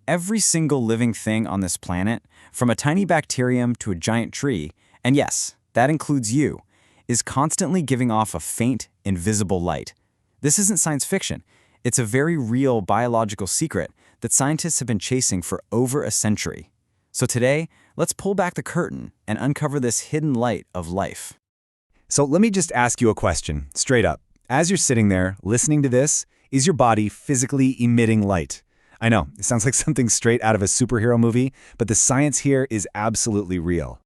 Every single living thing on this planet, from a tiny bacterium to a giant tree, and yes, that includes you, is constantly giving off a faint, invisible light. This isn't science fiction. It's a very real biological secret that scientists have been chasing for over a century. So today, let's pull back the curtain and uncover this hidden light of life. So let me just ask you a question, straight up. As you're sitting there, listening to this, is your body physically emitting light? I know, it sounds like something straight out of a superhero movie, but the science here is absolutely real.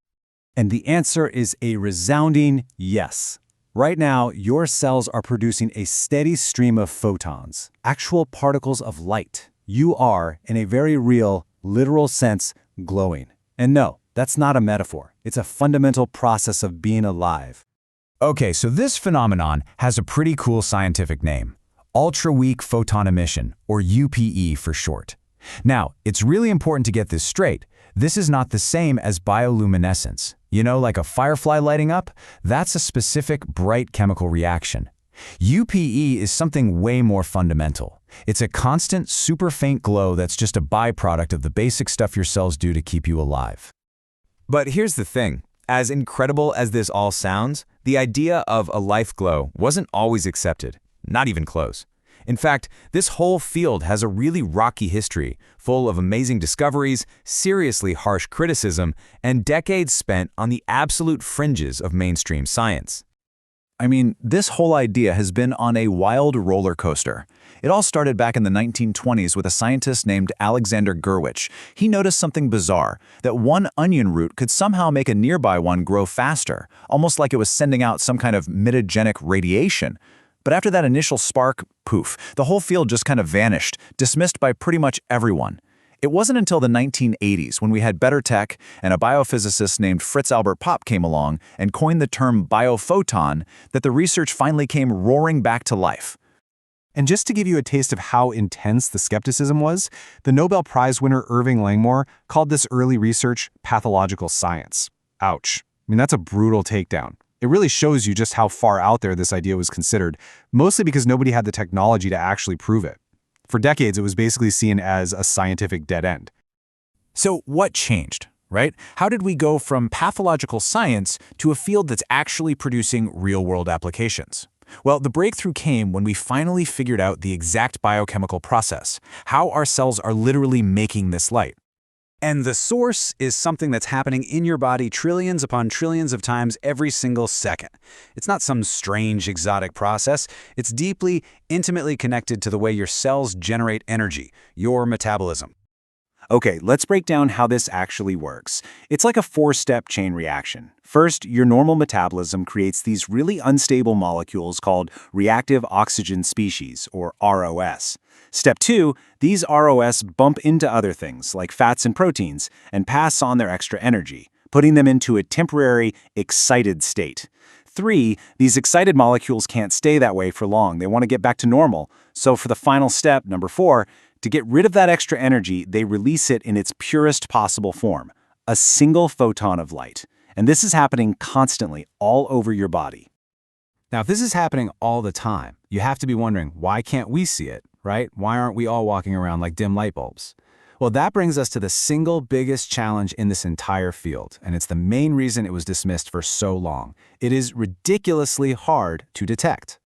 And the answer is a resounding yes. Right now, your cells are producing a steady stream of photons, actual particles of light. You are, in a very real, literal sense, glowing. And no, that's not a metaphor. It's a fundamental process of being alive. Okay, so this phenomenon has a pretty cool scientific name. Ultra-weak photon emission, or UPE for short. Now, it's really important to get this straight. This is not the same as bioluminescence. Like a firefly lighting up? That's a specific, bright chemical reaction. UPE is something way more fundamental. It's a constant, super faint glow that's just a byproduct of the basic stuff your cells do to keep you alive. But here's the thing. As incredible as this all sounds, the idea of a life glow wasn't always accepted. Not even close. In fact, this whole field has a really rocky history, full of amazing discoveries, seriously harsh criticism, and decades spent on the absolute fringes of mainstream science. This whole idea has been on a wild roller coaster. It all started back in the 1920s with a scientist named Alexander Gurvich. He noticed something bizarre, that one onion root could somehow make a nearby one grow faster, almost like it was sending out some kind of mitogenic radiation. But after that initial spark, poof, the whole field just kind of vanished, dismissed by pretty much everyone. It wasn't until the 1980s when we had better tech and a biophysicist named Fritz-Albert Popp came along and coined the term biophoton that the research finally came roaring back to life. And just to give you a taste of how intense the skepticism was, the Nobel Prize winner Irving Langmuir called this early research pathological science. Ouch. That's a brutal takedown. It really shows you just how far out there this idea was considered, mostly because nobody had the technology to actually prove it. For decades, it was basically seen as a scientific dead end. So what changed, right? How did we go from pathological science to a field that's actually producing real-world applications? Well, the breakthrough came when we finally figured out the exact biochemical process, how our cells are literally making this light. And the source is something that's happening in your body trillions upon trillions of times every single second. It's not some strange, exotic process. It's deeply, intimately connected to the way your cells generate energy, your metabolism. Okay, let's break down how this actually works. It's like a four-step chain reaction. First, your normal metabolism creates these really unstable molecules called reactive oxygen species, or ROS. Step 2, these ROS bump into other things, like fats and proteins, and pass on their extra energy, putting them into a temporary, excited state. 3, these excited molecules can't stay that way for long. They want to get back to normal. So for the final step, number 4, to get rid of that extra energy, they release it in its purest possible form, a single photon of light. And this is happening constantly all over your body. Now, if this is happening all the time, you have to be wondering, why can't we see it, right? Why aren't we all walking around like dim light bulbs? Well, that brings us to the single biggest challenge in this entire field, and it's the main reason it was dismissed for so long. It is ridiculously hard to detect.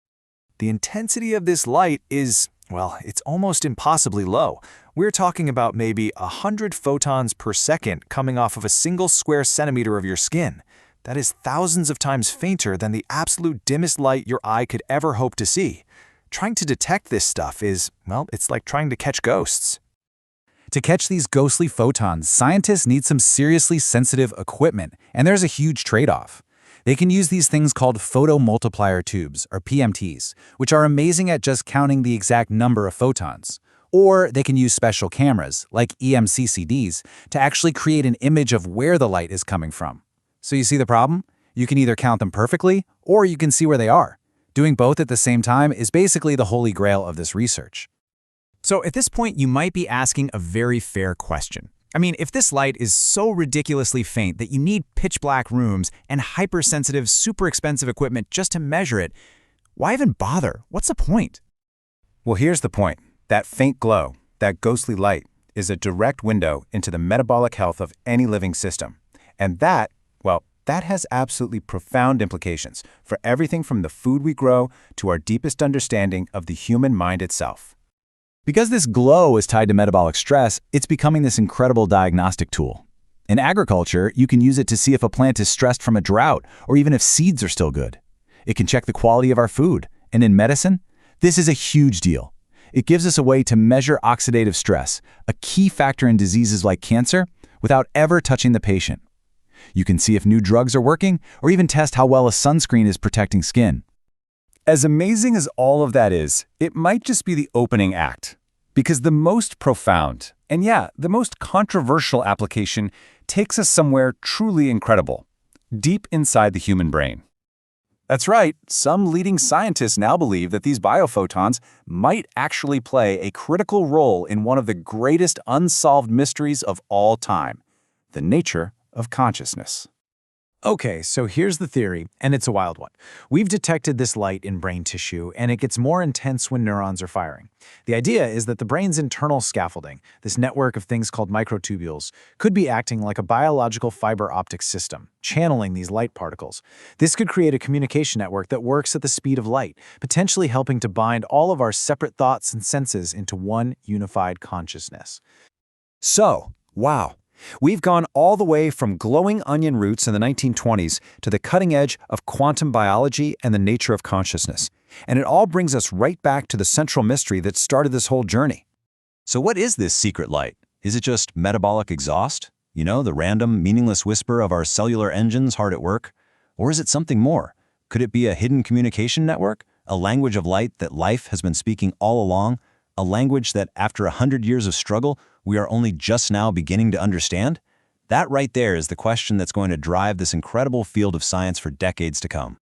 The intensity of this light is, well, it's almost impossibly low. We're talking about maybe 100 photons per second coming off of a single square centimeter of your skin. That is thousands of times fainter than the absolute dimmest light your eye could ever hope to see. Trying to detect this stuff is, well, it's like trying to catch ghosts. To catch these ghostly photons, scientists need some seriously sensitive equipment, and there's a huge trade-off. They can use these things called photomultiplier tubes, or PMTs, which are amazing at just counting the exact number of photons. Or they can use special cameras, like EMCCDs, to actually create an image of where the light is coming from. So you see the problem? You can either count them perfectly, or you can see where they are. Doing both at the same time is basically the holy grail of this research. So at this point, you might be asking a very fair question. If this light is so ridiculously faint that you need pitch black rooms and hypersensitive, super expensive equipment just to measure it, why even bother? What's the point? Well, here's the point. That faint glow, that ghostly light, is a direct window into the metabolic health of any living system. And that, well, that has absolutely profound implications for everything from the food we grow to our deepest understanding of the human mind itself. Because this glow is tied to metabolic stress, it's becoming this incredible diagnostic tool. In agriculture, you can use it to see if a plant is stressed from a drought or even if seeds are still good. It can check the quality of our food. And in medicine, this is a huge deal. It gives us a way to measure oxidative stress, a key factor in diseases like cancer, without ever touching the patient. You can see if new drugs are working or even test how well a sunscreen is protecting skin. As amazing as all of that is, it might just be the opening act. Because the most profound, and yeah, the most controversial application takes us somewhere truly incredible, deep inside the human brain. That's right, some leading scientists now believe that these biophotons might actually play a critical role in one of the greatest unsolved mysteries of all time, the nature of consciousness. Okay, so here's the theory, and it's a wild one. We've detected this light in brain tissue, and it gets more intense when neurons are firing. The idea is that the brain's internal scaffolding, this network of things called microtubules, could be acting like a biological fiber optic system, channeling these light particles. This could create a communication network that works at the speed of light, potentially helping to bind all of our separate thoughts and senses into one unified consciousness. So, wow. We've gone all the way from glowing onion roots in the 1920s to the cutting edge of quantum biology and the nature of consciousness. And it all brings us right back to the central mystery that started this whole journey. So what is this secret light? Is it just metabolic exhaust? You know, the random, meaningless whisper of our cellular engines hard at work? Or is it something more? Could it be a hidden communication network? A language of light that life has been speaking all along? A language that, after 100 years of struggle, we are only just now beginning to understand? That right there is the question that's going to drive this incredible field of science for decades to come.